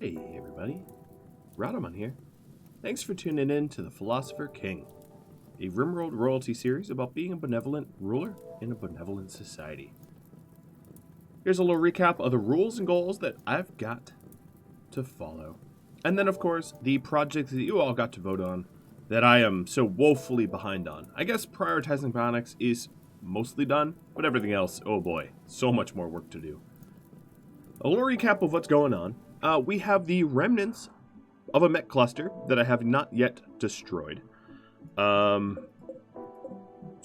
Hey everybody, Radaman here. Thanks for tuning in to the Philosopher King, a RimWorld royalty series about being a benevolent ruler in a benevolent society. Here's a little recap of the rules and goals that I've got to follow. And then of course, the project that you all got to vote on that I am so woefully behind on. I guess prioritizing bionics is mostly done, but everything else, oh boy, so much more work to do. A little recap of what's going on. We have the remnants of a mech cluster that I have not yet destroyed. So,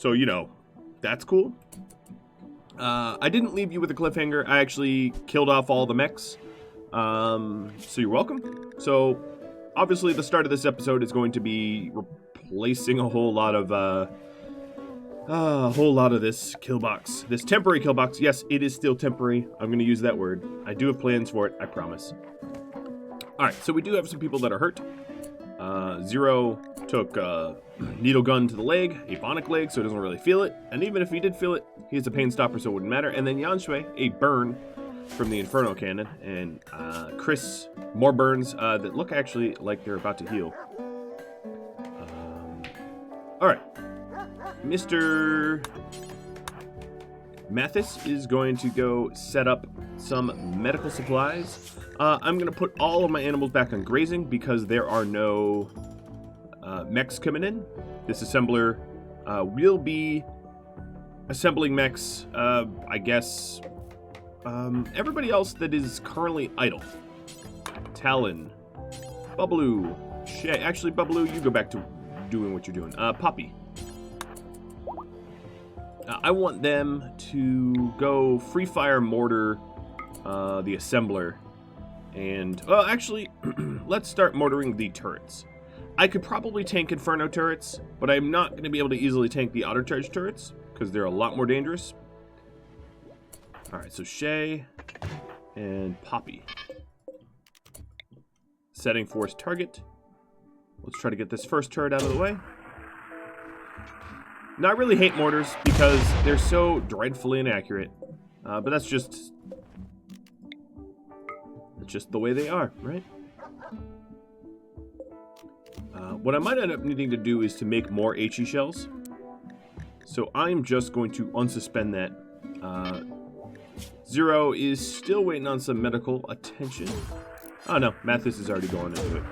you know, that's cool. I didn't leave you with a cliffhanger. I actually killed off all the mechs. So you're welcome. So, obviously, the start of this episode is going to be replacing a whole lot of this kill box. This temporary kill box. Yes, it is still temporary. I'm going to use that word. I do have plans for it, I promise. Alright, so we do have some people that are hurt. Zero took a needle gun to the leg, a bionic leg, so he doesn't really feel it. And even if he did feel it, he has a pain stopper, so it wouldn't matter. And then Yanshui, a burn from the Inferno Cannon. And Chris, more burns that look actually like they're about to heal. Alright. Mr. Mathis is going to go set up some medical supplies. I'm going to put all of my animals back on grazing because there are no mechs coming in. This assembler will be assembling mechs, I guess. Everybody else that is currently idle. Talon, Bubbaloo, Shay. Actually, Bubbaloo, you go back to doing what you're doing. Poppy. I want them to go Free Fire Mortar the assembler. And, well, actually, let's start mortaring the turrets. I could probably tank Inferno turrets, but I'm not going to be able to easily tank the auto charge turrets, because they're a lot more dangerous. Alright, so Shay and Poppy. Setting force target. Let's try to get this first turret out of the way. Now, I really hate mortars because they're so dreadfully inaccurate, but that's just the way they are, right? What I might end up needing to do is to make more HE shells. So I'm just going to unsuspend that. Zero is still waiting on some medical attention. Oh no, Mathis is already going into it.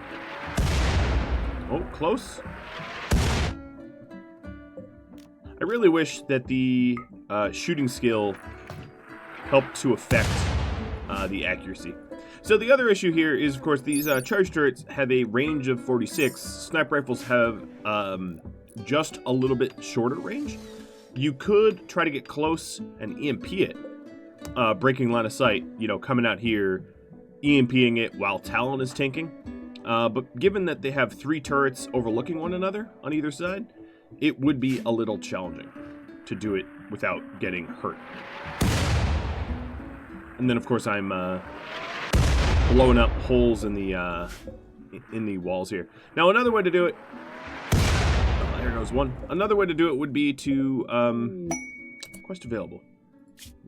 Oh, close. I really wish that the shooting skill helped to affect the accuracy. So the other issue here is, of course, these charge turrets have a range of 46. Sniper rifles have just a little bit shorter range. You could try to get close and EMP it, breaking line of sight, you know, coming out here, EMPing it while Talon is tanking. But given that they have 3 turrets overlooking one another on either side, it would be a little challenging to do it without getting hurt. And then, of course, I'm blowing up holes in the walls here. Now, another way to do it... Oh, there goes one. Another way to do it would be to... quest available.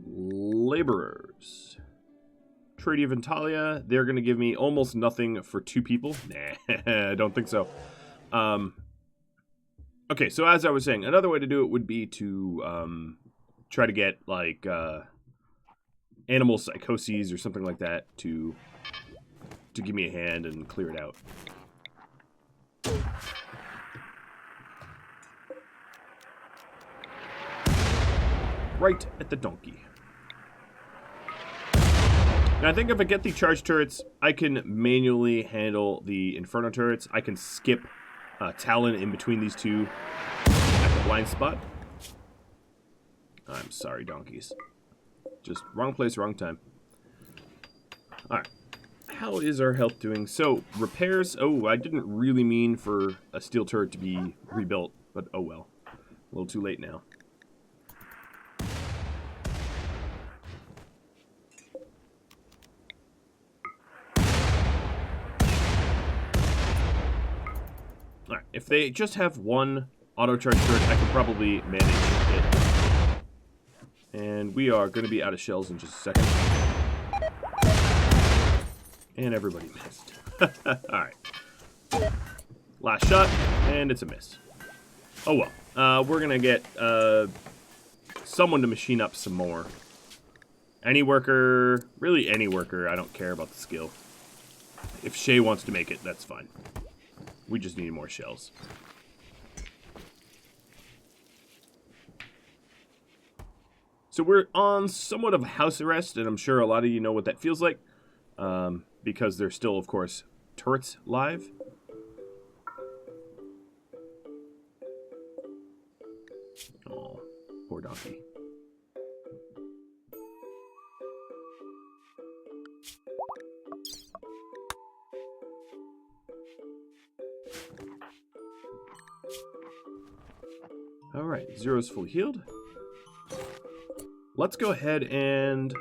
Laborers. Treaty of Antalya. They're going to give me almost nothing for 2 people. Nah, I don't think so. Okay, so as I was saying, another way to do it would be to try to get, like, animal psychoses or something like that to give me a hand and clear it out. Right at the donkey. Now, I think if I get the charge turrets, I can manually handle the Inferno turrets. I can skip Talon in between these two at the blind spot. I'm sorry, donkeys. Just wrong place, wrong time. Alright. How is our health doing? So, repairs. Oh, I didn't really mean for a steel turret to be rebuilt, but oh well. A little too late now. Alright, if they just have one auto charge turret, I could probably manage it. And we are going to be out of shells in just a second. And everybody missed. Alright. Last shot, and it's a miss. Oh well. We're gonna get someone to machine up some more. Any worker, really any worker, I don't care about the skill. If Shay wants to make it, that's fine. We just need more shells. So we're on somewhat of house arrest, and I'm sure a lot of you know what that feels like. Because there's still, of course, turrets live. Oh, poor donkey. Alright, Zero's fully healed. Let's go ahead and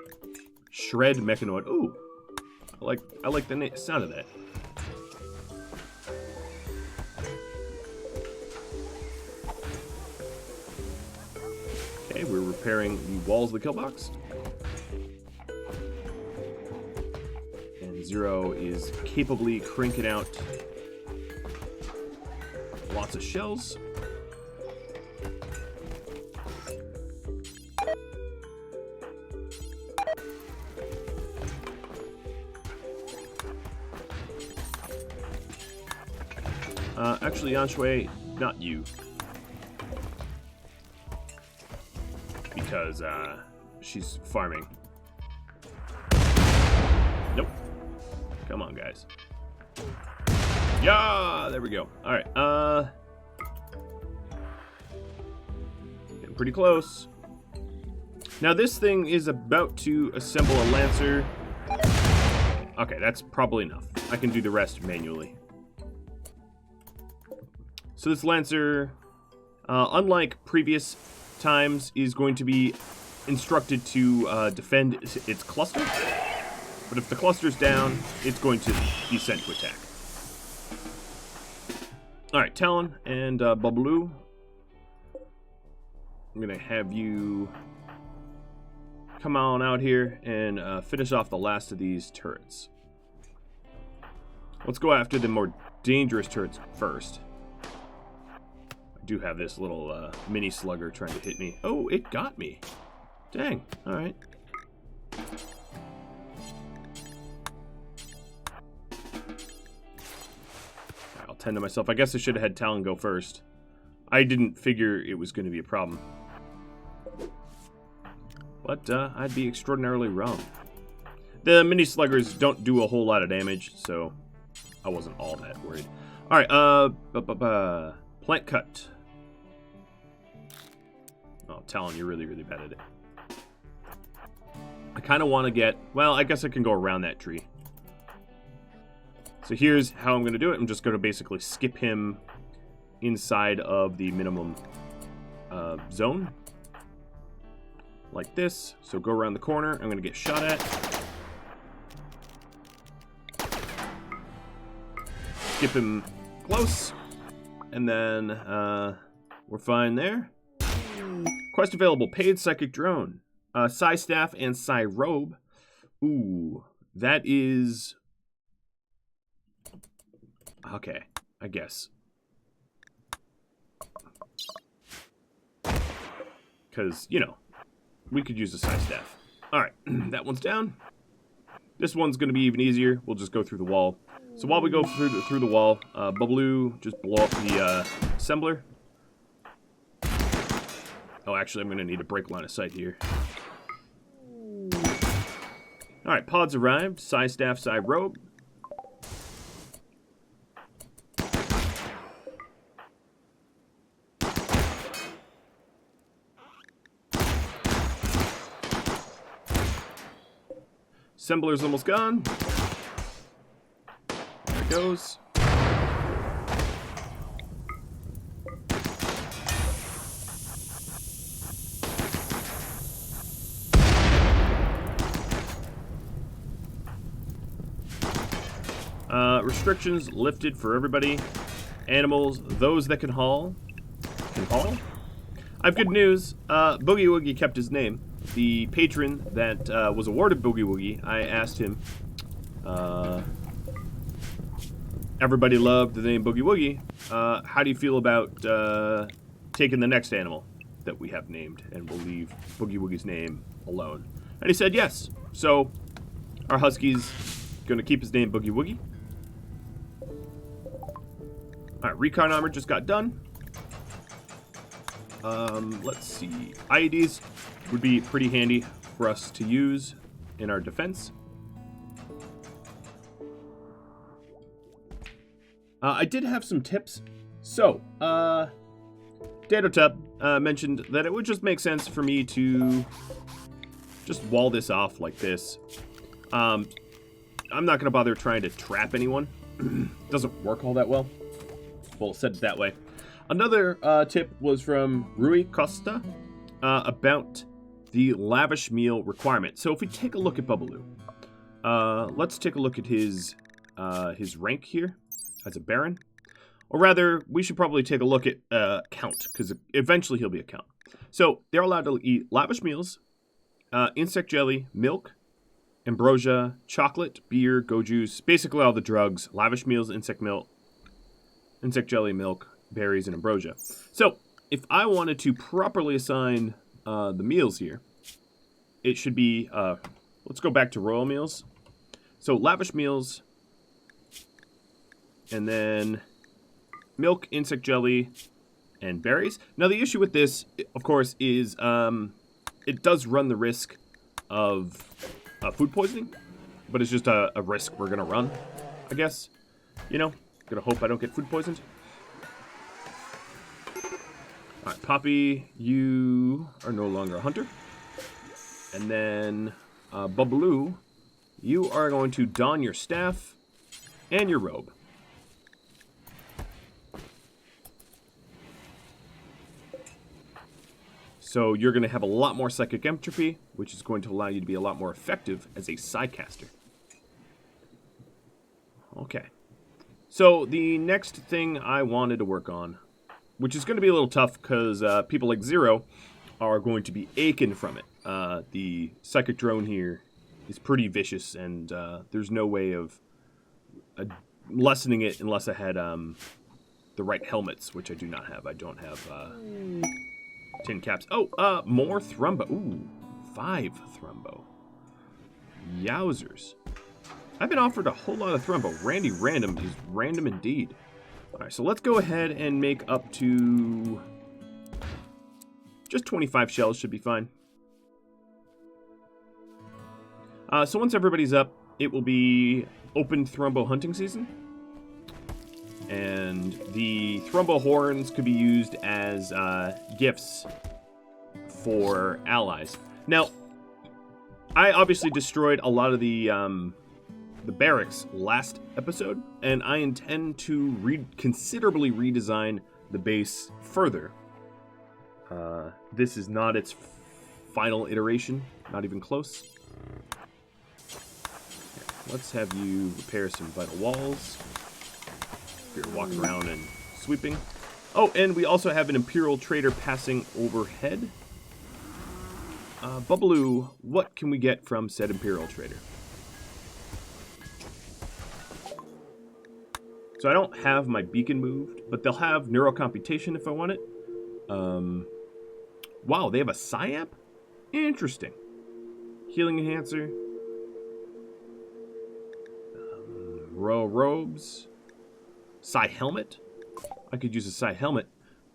shred Mechanoid. Ooh, I like the sound of that. Okay, we're repairing the walls of the kill box. And Zero is capably cranking out lots of shells. Actually, Yanshui, not you. Because, she's farming. Nope. Come on, guys. Yeah, there we go. Alright, getting pretty close. Now, this thing is about to assemble a Lancer. Okay, that's probably enough. I can do the rest manually. So this Lancer, unlike previous times, is going to be instructed to defend its cluster. But if the cluster's down, it's going to be sent to attack. Alright, Talon and Babaloo. I'm going to have you come on out here and finish off the last of these turrets. Let's go after the more dangerous turrets first. Do have this little mini slugger trying to hit me. Oh, it got me. Dang. All right. I'll tend to myself. I guess I should have had Talon go first. I didn't figure it was going to be a problem. But I'd be extraordinarily wrong. The mini sluggers don't do a whole lot of damage, so I wasn't all that worried. All right. Plant cut. Oh, Talon, you're really, really bad at it. I kind of want to get... Well, I guess I can go around that tree. So here's how I'm going to do it. I'm just going to basically skip him inside of the minimum zone. Like this. So go around the corner. I'm going to get shot at. Skip him close. And then we're fine there. Quest available. Paid Psychic Drone. Psy Staff and Psy Robe. Ooh. That is... Okay. I guess. Because, you know, we could use a Psy Staff. Alright. That one's down. This one's going to be even easier. We'll just go through the wall. So while we go through the wall, Babaloo, just blow up the assembler. Oh, actually, I'm going to need a break line of sight here. Alright, pods arrived. Psy Staff, Psy Robe. Assembler's almost gone. There it goes. Restrictions lifted for everybody. Animals, those that can haul, can haul. I have good news. Boogie Woogie kept his name. The patron that was awarded Boogie Woogie, I asked him everybody loved the name Boogie Woogie. How do you feel about taking the next animal that we have named, and we'll leave Boogie Woogie's name alone? And he said yes. So our husky's going to keep his name Boogie Woogie. All right, recon armor just got done. Let's see. IEDs would be pretty handy for us to use in our defense. I did have some tips. So, Datotub mentioned that it would just make sense for me to just wall this off like this. I'm not going to bother trying to trap anyone. Doesn't work all that well. Well, said it that way. Another tip was from Rui Costa about the lavish meal requirement. So if we take a look at Bubbaloo, let's take a look at his rank here as a baron. Or rather, we should probably take a look at count, because eventually he'll be a count. So they're allowed to eat lavish meals, insect jelly, milk, ambrosia, chocolate, beer, go juice, basically all the drugs, lavish meals, insect jelly, milk, berries, and ambrosia. So if I wanted to properly assign the meals here, it should be, let's go back to royal meals. So lavish meals, and then milk, insect jelly, and berries. Now the issue with this, of course, is it does run the risk of food poisoning, but it's just a risk we're gonna run, I guess. You know, gonna hope I don't get food poisoned. All right, Poppy, you are no longer a hunter. And then Bubbaloo, you are going to don your staff and your robe. So you're going to have a lot more psychic entropy, which is going to allow you to be a lot more effective as a psycaster. Okay. So the next thing I wanted to work on, which is going to be a little tough because people like Zero are going to be aching from it. The psychic drone here is pretty vicious, and there's no way of lessening it unless I had the right helmets, which I do not have. I don't have tin caps. Oh, more Thrumbo. Ooh, 5 Thrumbo. Yowzers. I've been offered a whole lot of Thrumbo. Randy Random is random indeed. All right, so let's go ahead and make up to just 25 shells should be fine. So once everybody's up, it will be open Thrumbo hunting season. And the Thrumbo horns could be used as gifts for allies. Now, I obviously destroyed a lot of the barracks last episode, and I intend to considerably redesign the base further. This is not its final iteration, not even close. Let's have you repair some vital walls. If you're walking around and sweeping. Oh, and we also have an Imperial Trader passing overhead. Bubbaloo, what can we get from said Imperial Trader? So I don't have my beacon moved, but they'll have neurocomputation if I want it. Wow, they have a Psy-Amp? Interesting. Healing enhancer. Royal robes. Psy helmet. I could use a Psy helmet.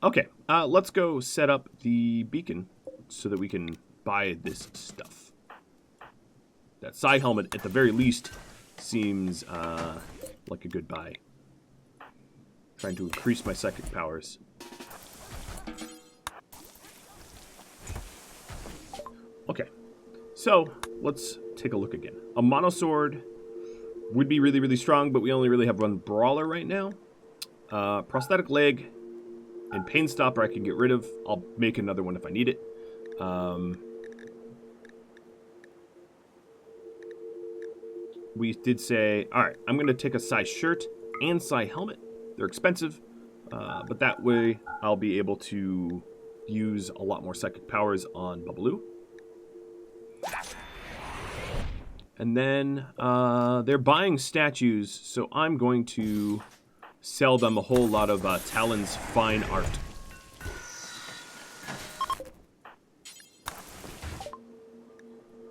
Okay, let's go set up the beacon so that we can buy this stuff. That Psy helmet, at the very least, seems like a good buy. Trying to increase my psychic powers. Okay, so let's take a look again. A monosword would be really, really strong, but we only really have one brawler right now. Prosthetic leg and pain stopper I can get rid of. I'll make another one if I need it. We did say, all right, I'm going to take a Psy shirt and Psy helmet. They're expensive, but that way I'll be able to use a lot more psychic powers on Bubbaloo. And then they're buying statues, so I'm going to sell them a whole lot of Talon's fine art.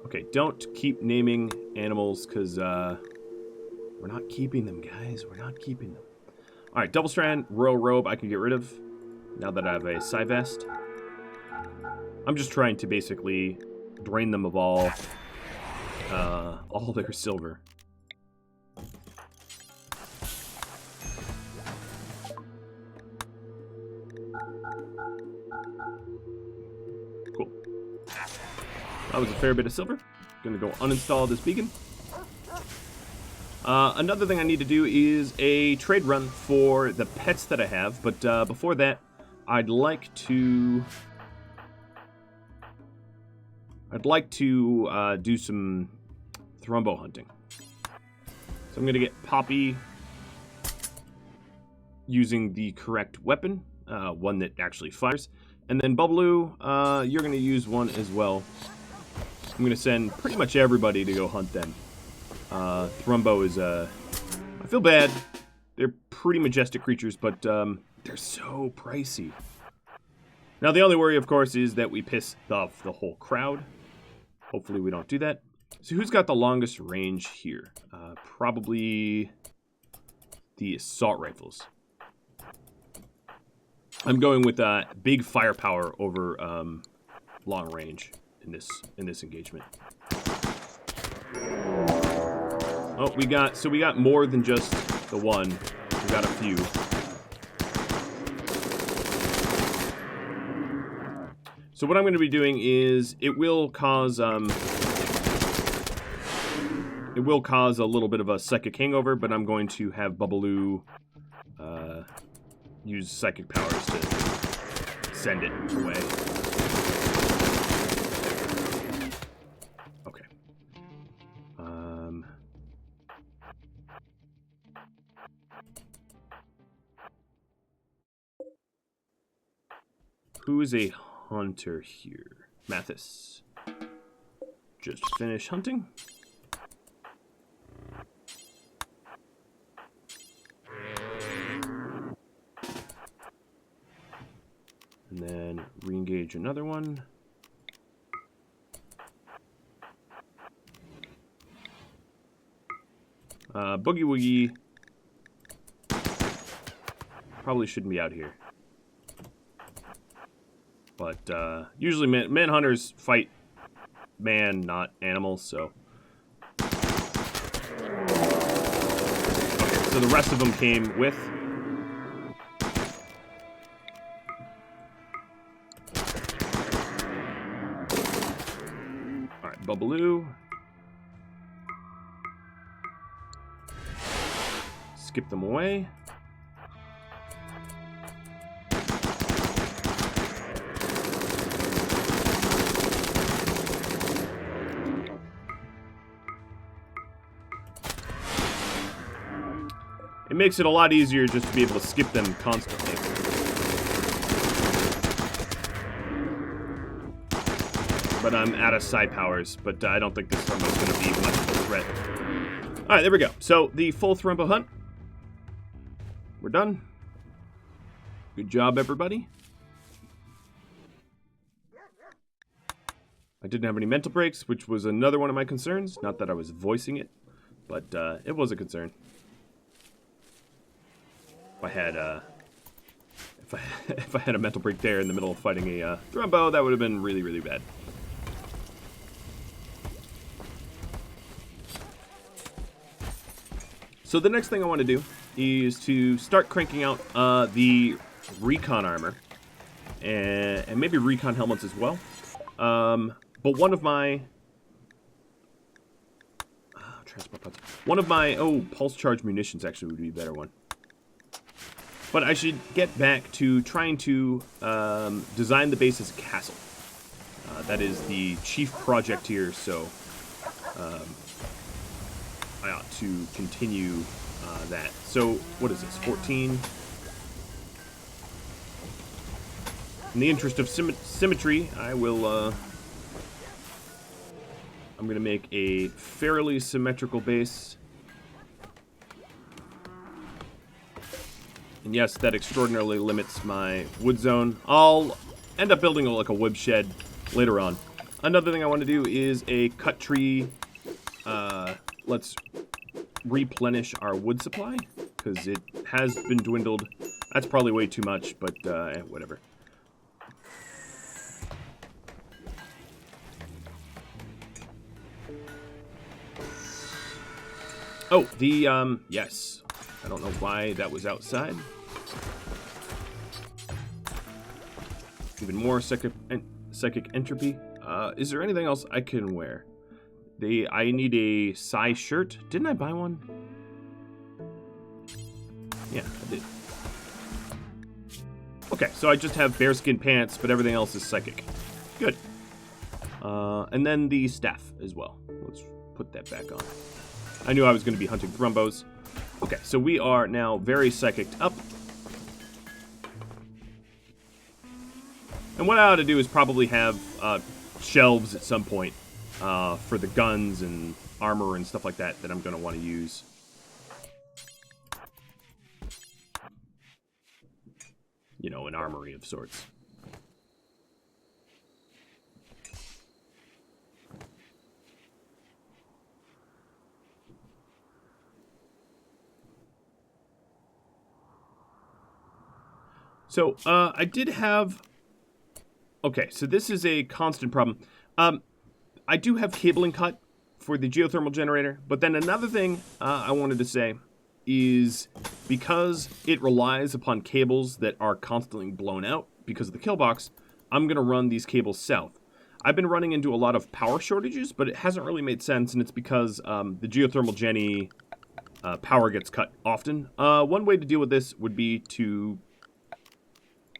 Okay, don't keep naming animals, because we're not keeping them, guys. We're not keeping them. Alright, double strand, royal robe I can get rid of, now that I have a Psy Vest. I'm just trying to basically drain them of all their silver. Cool. That was a fair bit of silver. Gonna go uninstall this beacon. Another thing I need to do is a trade run for the pets that I have, but before that, I'd like to do some thrumbo hunting. So I'm gonna get Poppy using the correct weapon, one that actually fires, and then Bubbaloo, you're gonna use one as well. I'm gonna send pretty much everybody to go hunt them. Thrumbo is, I feel bad. They're pretty majestic creatures, but they're so pricey. Now, the only worry, of course, is that we piss off the whole crowd. Hopefully we don't do that. So who's got the longest range here? Probably the assault rifles. I'm going with big firepower over long range in this engagement. Oh, we got more than just the one. We got a few. So what I'm going to be doing is it will cause a little bit of a psychic hangover, but I'm going to have Bubbaloo use psychic powers to send it away. Okay. Who is a hunter here? Mathis. Just finish hunting. And then re-engage another one. Boogie Woogie probably shouldn't be out here. But usually man hunters fight man, not animals, so. Okay, so the rest of them came with. Alright, Bubbaloo. Skip them away. It makes it a lot easier just to be able to skip them constantly. But I'm out of psi powers, but I don't think this Thrumbo is going to be much of a threat. Alright, there we go. So, the full Thrumbo hunt. We're done. Good job, everybody. I didn't have any mental breaks, which was another one of my concerns. Not that I was voicing it, but it was a concern. If I had a mental break there in the middle of fighting a Thrumbo, that would have been really, really bad. So the next thing I want to do is to start cranking out the recon armor and maybe recon helmets as well. But one of my transport pods. One of my pulse charge munitions actually would be a better one. But I should get back to trying to design the base as a castle. That is the chief project here, so I ought to continue that. So, what is this, 14? In the interest of symmetry, I'm I'm going to make a fairly symmetrical base. And yes, that extraordinarily limits my wood zone. I'll end up building like a wood shed later on. Another thing I want to do is a cut tree. Let's replenish our wood supply, because it has been dwindled. That's probably way too much, but whatever. Oh, the, yes. I don't know why that was outside. Even more psychic entropy. Is there anything else I can wear? I need a Psy shirt. Didn't I buy one? Yeah, I did. Okay, so I just have bearskin pants, but everything else is psychic. Good. And then the staff as well. Let's put that back on. I knew I was going to be hunting thrumbos. Okay, so we are now very psychicked up. And what I ought to do is probably have shelves at some point for the guns and armor and stuff like that I'm going to want to use. You know, an armory of sorts. So, I did have... Okay, so this is a constant problem. I do have cabling cut for the geothermal generator, but then another thing I wanted to say is because it relies upon cables that are constantly blown out because of the kill box, I'm going to run these cables south. I've been running into a lot of power shortages, but it hasn't really made sense, and it's because the geothermal Jenny power gets cut often. One way to deal with this would be to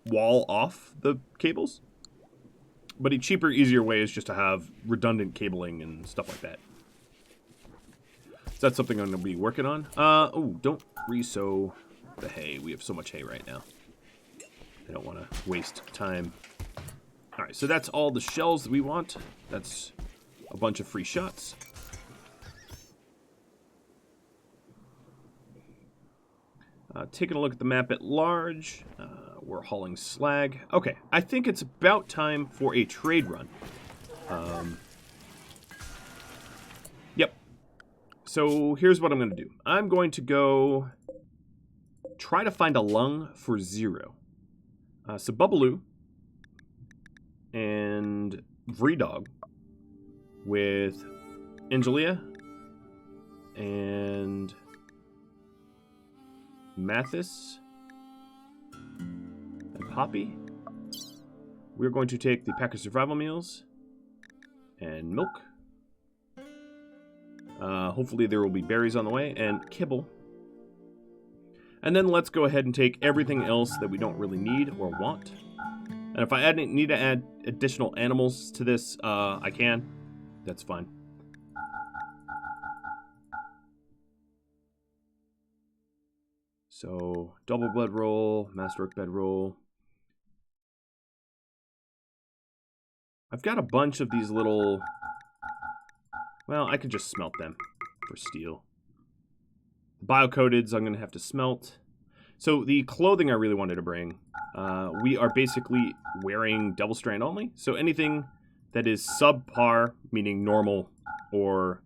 wall off the cables. But a cheaper, easier way is just to have redundant cabling and stuff like that. So that's something I'm going to be working on. Oh, don't re-sow the hay. We have so much hay right now. I don't want to waste time. Alright, so that's all the shells that we want. That's a bunch of free shots. Taking a look at the map at large. We're hauling slag. Okay, I think it's about time for a trade run. Yep. So here's what I'm going to do. I'm going to go try to find a lung for 0. So Bubbaloo and Vredog with Angelia and Mathis and Poppy. We're going to take the pack of survival meals and milk. Hopefully there will be berries on the way and kibble. And then let's go ahead and take everything else that we don't really need or want. And if I need to add additional animals to this, I can. That's fine. So, double blood roll, masterwork bedroll. I've got a bunch of these little... Well, I could just smelt them for steel. Biocodeds I'm going to have to smelt. So the clothing I really wanted to bring, we are basically wearing double strand only. So anything that is subpar, meaning normal, or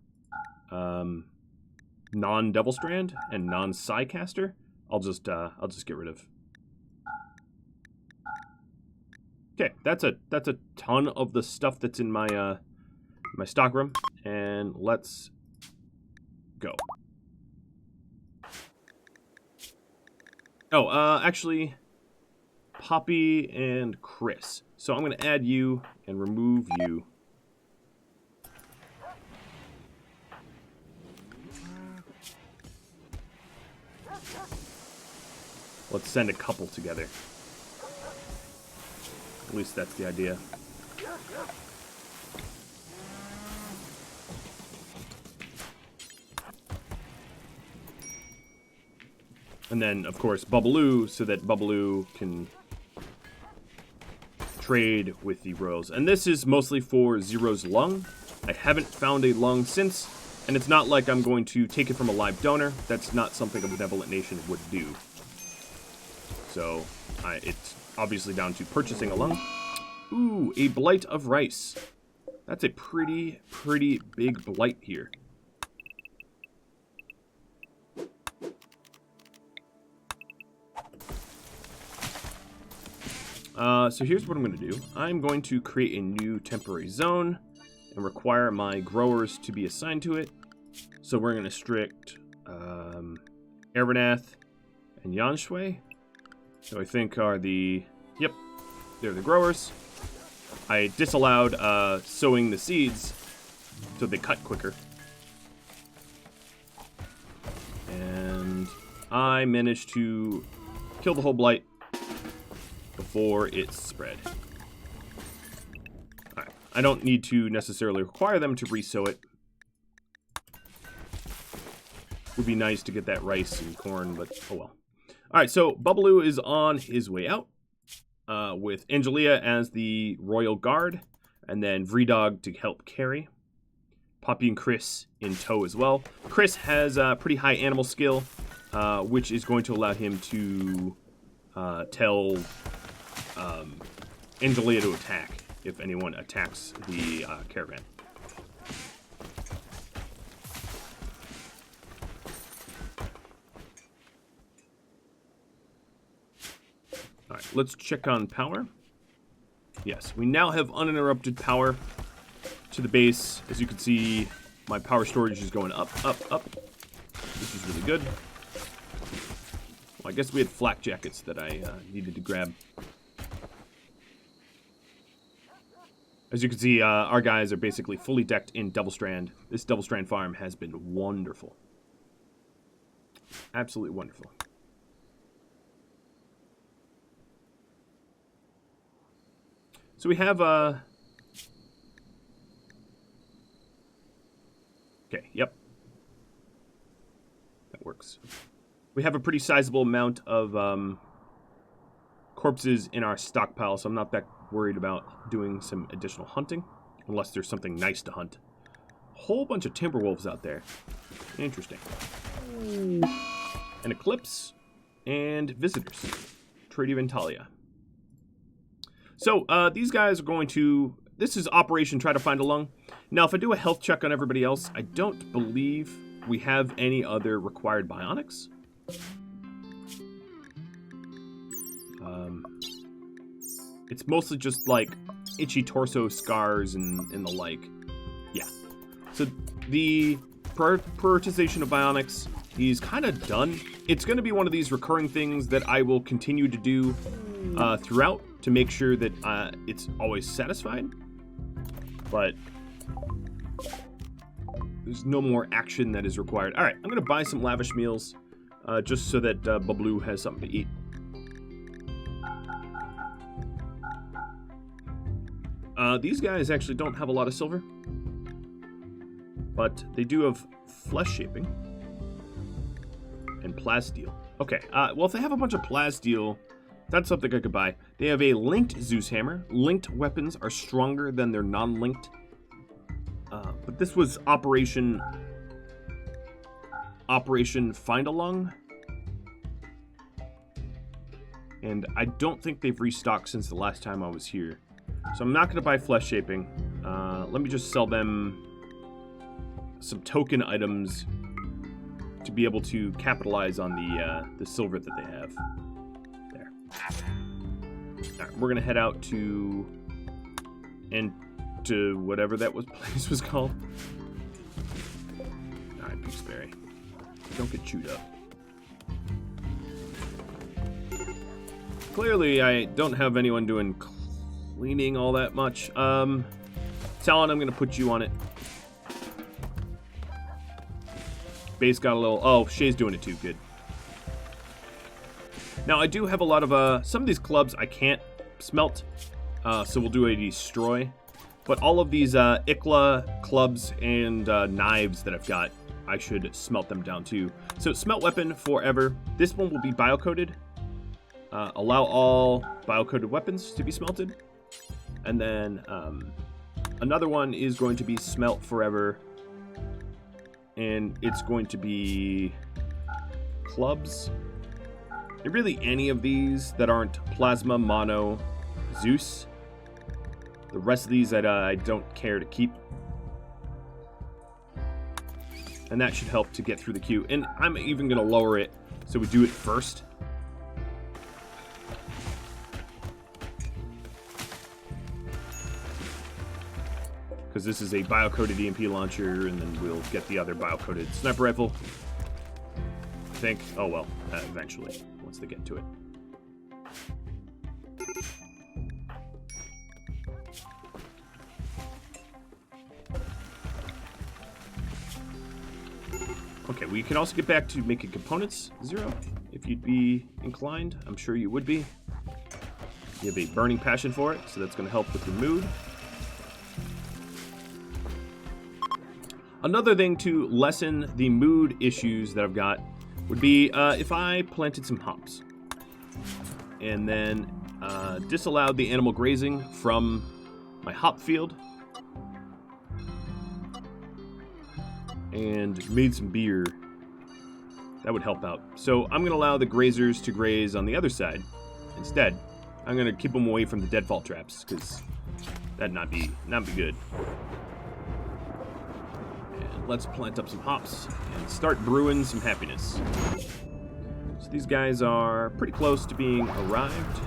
non-double strand and non-psi caster, I'll just get rid of. Okay, that's a ton of the stuff that's in my my stockroom, and let's go. Oh, actually, Poppy and Chris. So I'm going to add you and remove you. Let's send a couple together. At least that's the idea. And then, of course, Bubbaloo, so that Bubbaloo can trade with the Royals. And this is mostly for Zero's lung. I haven't found a lung since, and it's not like I'm going to take it from a live donor. That's not something a benevolent nation would do. So, it's obviously down to purchasing a lung. Ooh, a blight of rice. That's a pretty big blight here. So here's what I'm going to do. I'm going to create a new temporary zone and require my growers to be assigned to it. So we're going to strict Ervanath and Yanshui. So I think are the... Yep, they're the growers. I disallowed sowing the seeds so they cut quicker. And I managed to kill the whole blight before it spread. Alright, I don't need to necessarily require them to re-sow it. Would be nice to get that rice and corn, but oh well. Alright, so Bubbaloo is on his way out, with Angelia as the royal guard, and then Vredog to help carry. Poppy and Chris in tow as well. Chris has pretty high animal skill, which is going to allow him to tell Angelia to attack if anyone attacks the caravan. Alright, let's check on power. Yes, we now have uninterrupted power to the base. As you can see, my power storage is going up, up, up. This is really good. Well, I guess we had flak jackets that I needed to grab. As you can see, our guys are basically fully decked in double strand. This double strand farm has been wonderful. Absolutely wonderful. So we have okay, yep. That works. We have a pretty sizable amount of corpses in our stockpile, so I'm not that worried about doing some additional hunting, unless there's something nice to hunt. Whole bunch of timber wolves out there. Interesting. An eclipse and visitors. Trade of Intalia. So these guys are going to... This is Operation Try to Find a Lung. Now, if I do a health check on everybody else, I don't believe we have any other required bionics. It's mostly just like itchy torso scars and the like. Yeah. So the prioritization of bionics is kind of done. It's going to be one of these recurring things that I will continue to do throughout to make sure that it's always satisfied. But there's no more action that is required. All right, I'm going to buy some lavish meals just so that Bubbaloo has something to eat. These guys actually don't have a lot of silver, but they do have flesh shaping and plasteel. Okay, well, if they have a bunch of plasteel, that's something I could buy. They have a linked Zeus hammer. Linked weapons are stronger than their non-linked. But this was Operation Find a Lung. And I don't think they've restocked since the last time I was here. So I'm not going to buy flesh shaping. Let me just sell them some token items to be able to capitalize on the silver that they have. There. All right, we're going to head out to whatever that place was called. All right, Peaksberry. Don't get chewed up. Clearly, I don't have anyone doing cleaning all that much. Talon, I'm gonna put you on it. Base got a little... Oh, Shay's doing it too. Good. Now, I do have a lot of... some of these clubs I can't smelt, so we'll do a destroy. But all of these Ikla clubs and knives that I've got, I should smelt them down too. So, smelt weapon forever. This one will be bio-coated. Allow all bio-coated weapons to be smelted. And then Another one is going to be smelt forever. And it's going to be clubs. And really any of these that aren't plasma, mono, Zeus. The rest of these that I don't care to keep. And that should help to get through the queue. And I'm even going to lower it so we do it first. Because this is a bio-coded EMP launcher, and then we'll get the other bio-coded sniper rifle. I think. Oh well, eventually, once they get to it. Okay, we can also get back to making components, Zero, if you'd be inclined. I'm sure you would be. You have a burning passion for it, so that's going to help with your mood. Another thing to lessen the mood issues that I've got would be if I planted some hops and then disallowed the animal grazing from my hop field and made some beer. That would help out. So I'm going to allow the grazers to graze on the other side instead. I'm going to keep them away from the deadfall traps because that'd not be good. Let's plant up some hops and start brewing some happiness. So these guys are pretty close to being arrived.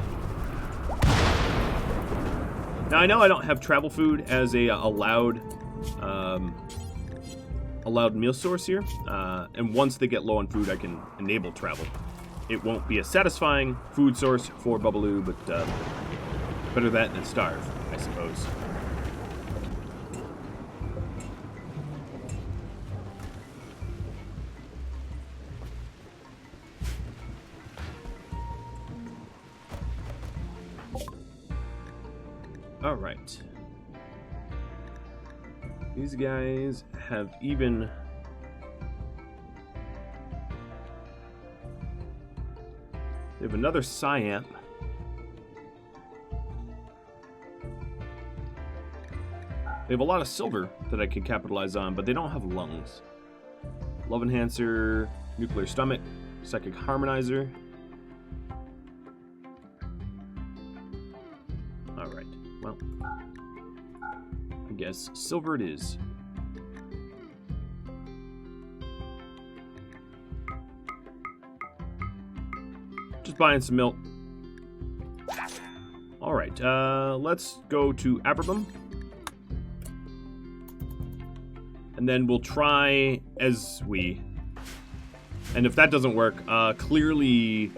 Now I know I don't have travel food as a allowed meal source here, and once they get low on food, I can enable travel. It won't be a satisfying food source for Bubbaloo, but better that than starve, I suppose. All right. These guys have even... They have another Psyamp. They have a lot of silver that I can capitalize on, but they don't have lungs. Love Enhancer, Nuclear Stomach, Psychic Harmonizer. Alright, well, I guess silver it is. Just buying some milk. Alright, let's go to Abrabum. And then we'll try as we... And if that doesn't work, clearly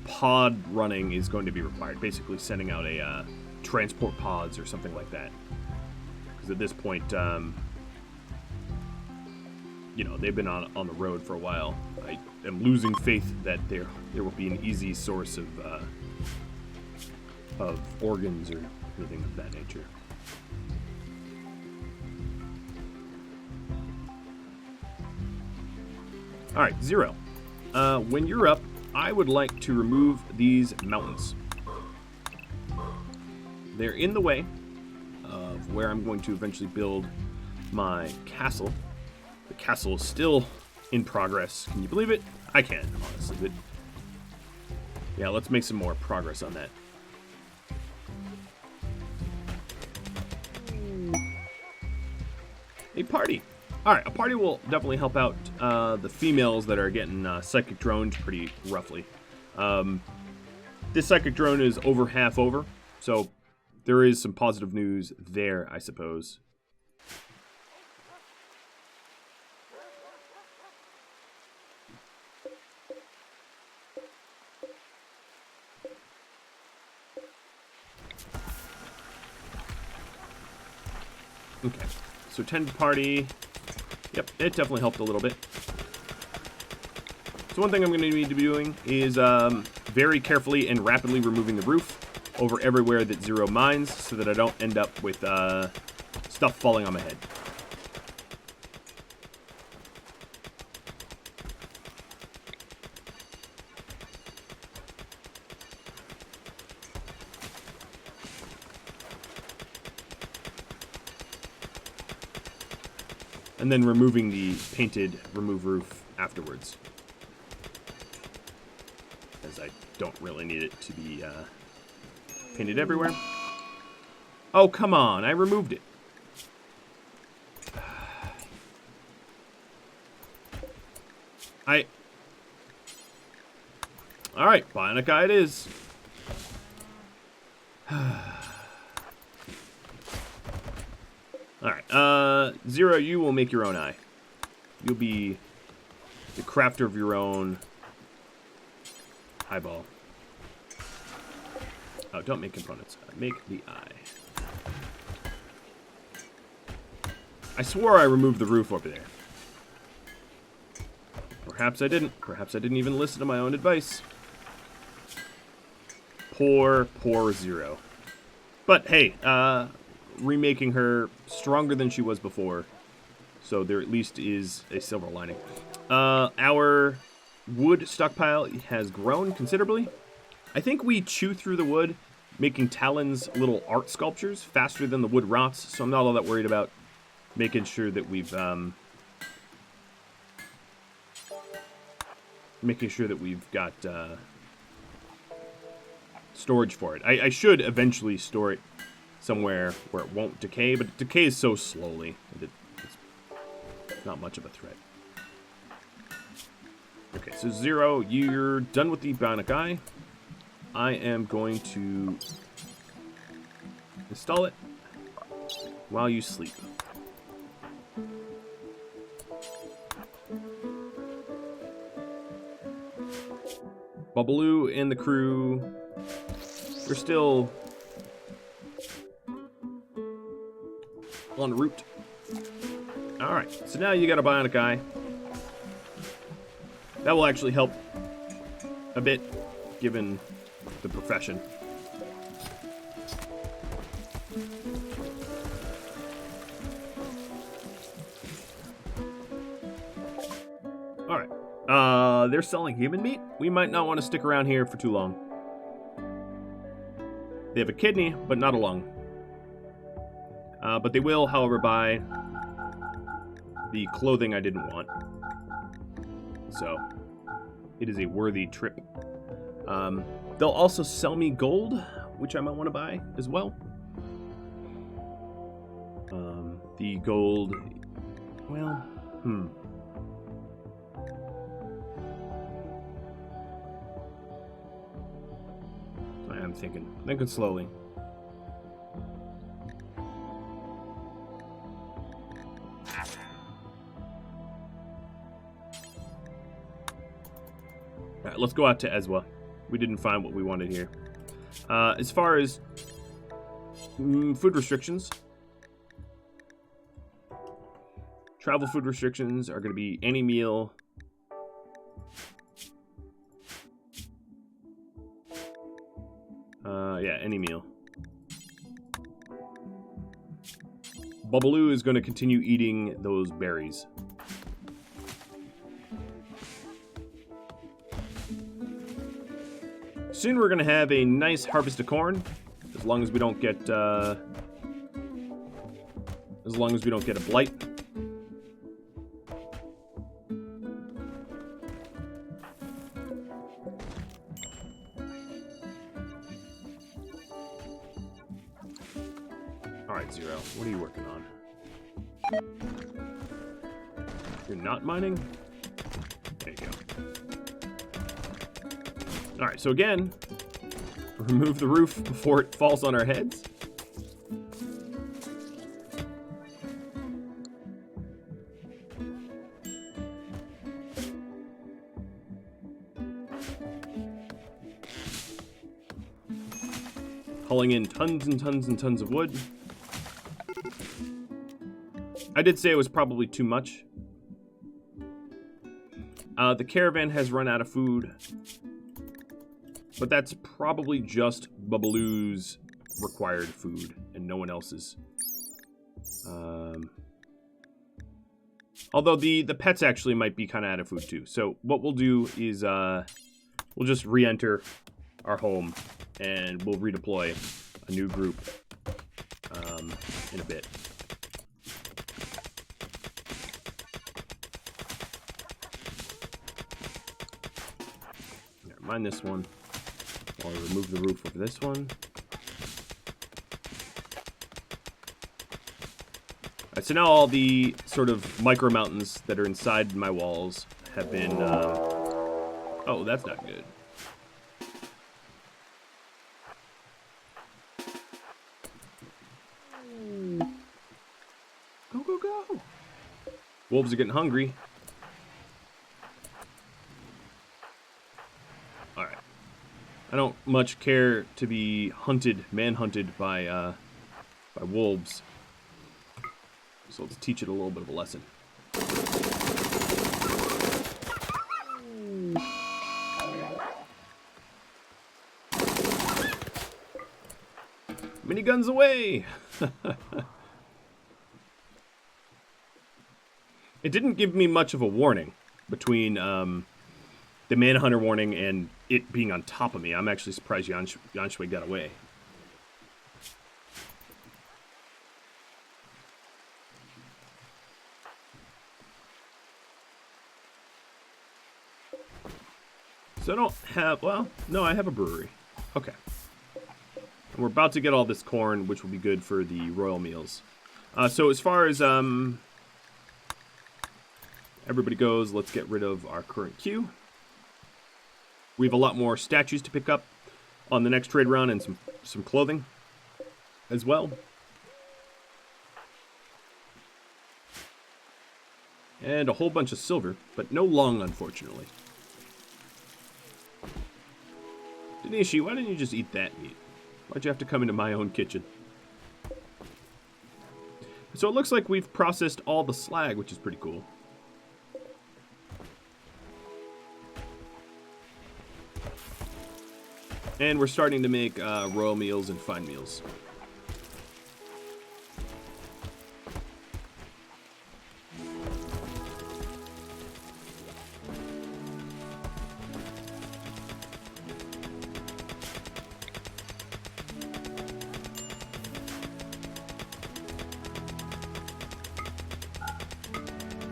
pod running is going to be required. Basically sending out a transport pods or something like that. Because at this point, you know, they've been on the road for a while. I am losing faith that there will be an easy source of organs or anything of that nature. All right, Zero. When you're up, I would like to remove these mountains. They're in the way of where I'm going to eventually build my castle. The castle is still in progress. Can you believe it? I can, honestly. But yeah, let's make some more progress on that. A party. All right, a party will definitely help out the females that are getting psychic drones pretty roughly. This psychic drone is over half over, so there is some positive news there, I suppose. Okay, so 10 party. Yep, it definitely helped a little bit. So one thing I'm going to need to be doing is very carefully and rapidly removing the roof over everywhere that Zero mines so that I don't end up with stuff falling on my head. And then removing the painted remove roof afterwards. As I don't really need it to be painted everywhere. Oh, come on. I removed it. Alright, bionic eye it is. Alright, Zero, you will make your own eye. You'll be the crafter of your own eyeball. Oh, don't make components. Make the eye. I swore I removed the roof over there. Perhaps I didn't. Perhaps I didn't even listen to my own advice. Poor, poor Zero. But hey, remaking her stronger than she was before. So there at least is a silver lining. Our wood stockpile has grown considerably. I think we chew through the wood, making Talon's little art sculptures faster than the wood rots. So I'm not all that worried about making sure that we've got storage for it. I should eventually store it somewhere where it won't decay, but it decays so slowly that it's not much of a threat. Okay, so Zero, you're done with the bionic eye. I am going to install it while you sleep. Bubbaloo and the crew, we're still en route. Alright, so now you got a bionic eye. That will actually help a bit, given the profession. Alright. They're selling human meat? We might not want to stick around here for too long. They have a kidney, but not a lung. But they will, however, buy the clothing I didn't want. So, it is a worthy trip. They'll also sell me gold, which I might want to buy as well. The gold... Well, I'm thinking slowly. Alright, let's go out to Ezwa. We didn't find what we wanted here. As far as food restrictions, travel food restrictions are going to be any meal. Yeah, any meal. Bubbaloo is going to continue eating those berries. Soon we're going to have a nice harvest of corn, as long as we don't get a blight. Alright, Zero, what are you working on? You're not mining? There you go. Alright, so again, remove the roof before it falls on our heads. Hauling in tons and tons and tons of wood. I did say it was probably too much. The caravan has run out of food. But that's probably just Bubbaloo's required food and no one else's. Although the pets actually might be kind of out of food too. So what we'll do is we'll just re-enter our home and we'll redeploy a new group in a bit. Mine this one. I'll remove the roof of this one. Alright, so now all the sort of micro mountains that are inside my walls have been... oh, that's not good. Go, go, go! Wolves are getting hungry. Alright. I don't much care to be hunted, manhunted by wolves. So let's teach it a little bit of a lesson. Miniguns away! It didn't give me much of a warning between the Manhunter warning and it being on top of me. I'm actually surprised Yanshui got away. So I don't have, well, no, I have a brewery. Okay. And we're about to get all this corn, which will be good for the royal meals. So as far as everybody goes, let's get rid of our current queue. We have a lot more statues to pick up on the next trade round and some clothing as well. And a whole bunch of silver, but no lung, unfortunately. Denishi, why didn't you just eat that meat? Why'd you have to come into my own kitchen? So it looks like we've processed all the slag, which is pretty cool. And we're starting to make royal meals and fine meals.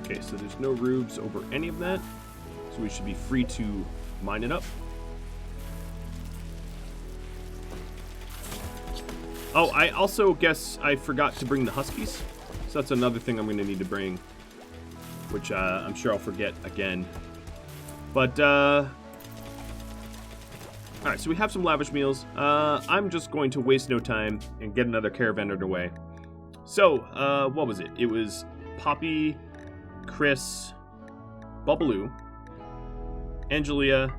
Okay, so there's no rubes over any of that, so we should be free to mine it up. Oh, I also guess I forgot to bring the huskies, so that's another thing I'm going to need to bring, which I'm sure I'll forget again. But, alright, so we have some lavish meals. I'm just going to waste no time and get another caravan underway. So, what was it? It was Poppy, Chris, Bubbaloo, Angelia,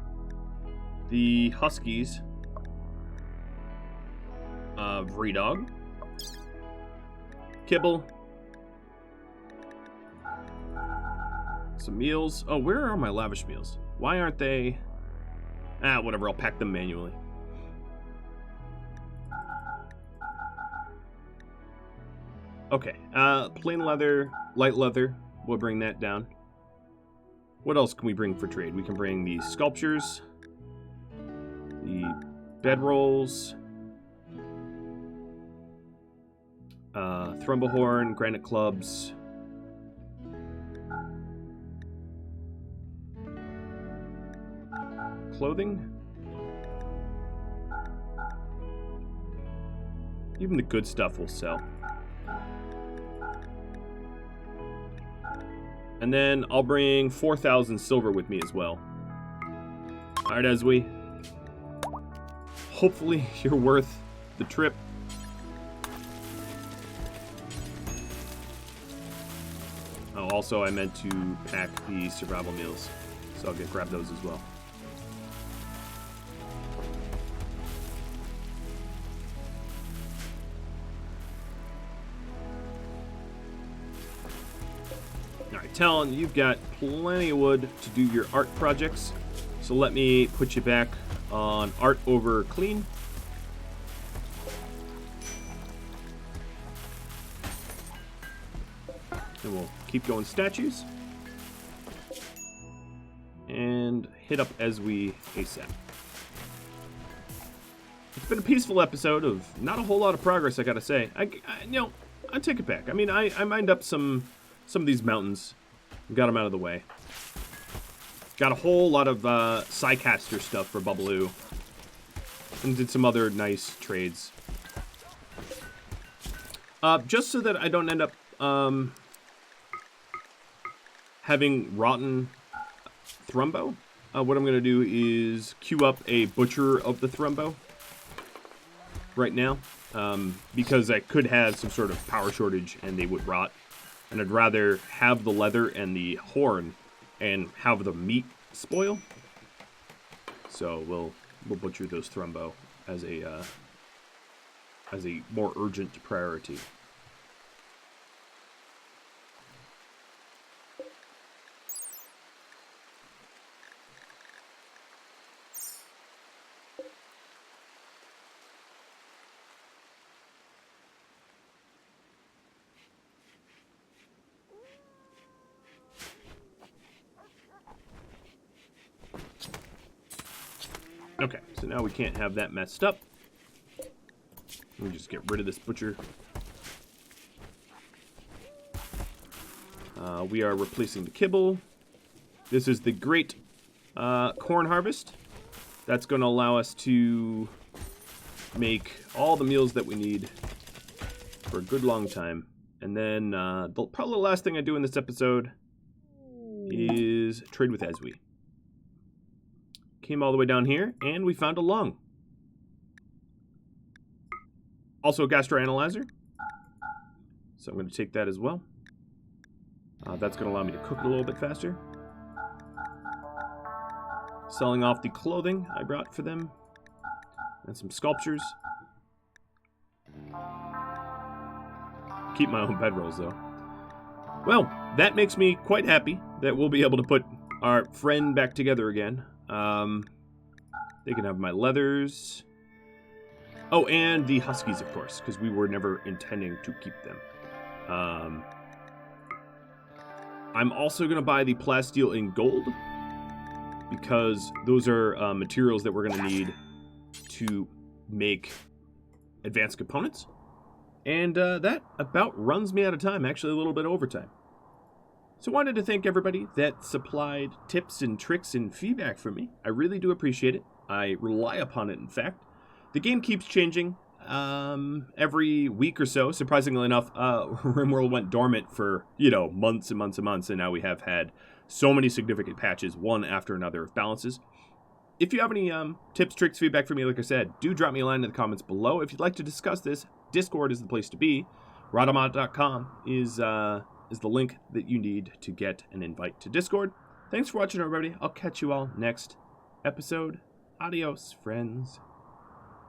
the Huskies, Vredog, Kibble, some meals. Oh, where are my lavish meals? Why aren't they... Ah, whatever, I'll pack them manually. Okay, plain leather, light leather. We'll bring that down. What else can we bring for trade? We can bring the sculptures, the bedrolls, Thrumbahorn, granite clubs, clothing. Even the good stuff will sell. And then I'll bring 4,000 silver with me as well. Alright, as we... Hopefully you're worth the trip. Oh, also I meant to pack the survival meals, so I'll grab those as well. Alright, Talon, you've got plenty of wood to do your art projects, so let me put you back on art over clean. And we'll keep going statues. And hit up as we ASAP. It's been a peaceful episode of not a whole lot of progress, I gotta say. I take it back. I mean, I mined up some of these mountains and got them out of the way. Got a whole lot of Psycaster stuff for Bubbaloo. And did some other nice trades. Just so that I don't end up having rotten Thrumbo, what I'm going to do is queue up a Butcher of the Thrumbo right now. Because I could have some sort of power shortage and they would rot. And I'd rather have the leather and the horn and have the meat spoil. So we'll butcher those Thrumbo as a more urgent priority. Okay, so now we can't have that messed up. Let me just get rid of this butcher. We are replacing the kibble. This is the great corn harvest. That's going to allow us to make all the meals that we need for a good long time. And then probably the last thing I do in this episode is trade with Eswe. Came all the way down here, and we found a lung. Also a gastroanalyzer. So I'm going to take that as well. That's going to allow me to cook it a little bit faster. Selling off the clothing I brought for them. And some sculptures. Keep my own bedrolls, though. Well, that makes me quite happy that we'll be able to put our friend back together again. They can have my leathers. Oh, and the huskies, of course, because we were never intending to keep them. I'm also going to buy the plasteel in gold, because those are materials that we're going to need to make advanced components. And that about runs me out of time, actually a little bit overtime. So I wanted to thank everybody that supplied tips and tricks and feedback for me. I really do appreciate it. I rely upon it, in fact. The game keeps changing every week or so. Surprisingly enough, RimWorld went dormant for, months and months and months, and now we have had so many significant patches, one after another, of balances. If you have any tips, tricks, feedback for me, like I said, do drop me a line in the comments below. If you'd like to discuss this, Discord is the place to be. Radamod.com is the link that you need to get an invite to Discord. Thanks for watching, everybody. I'll catch you all next episode. Adios, friends.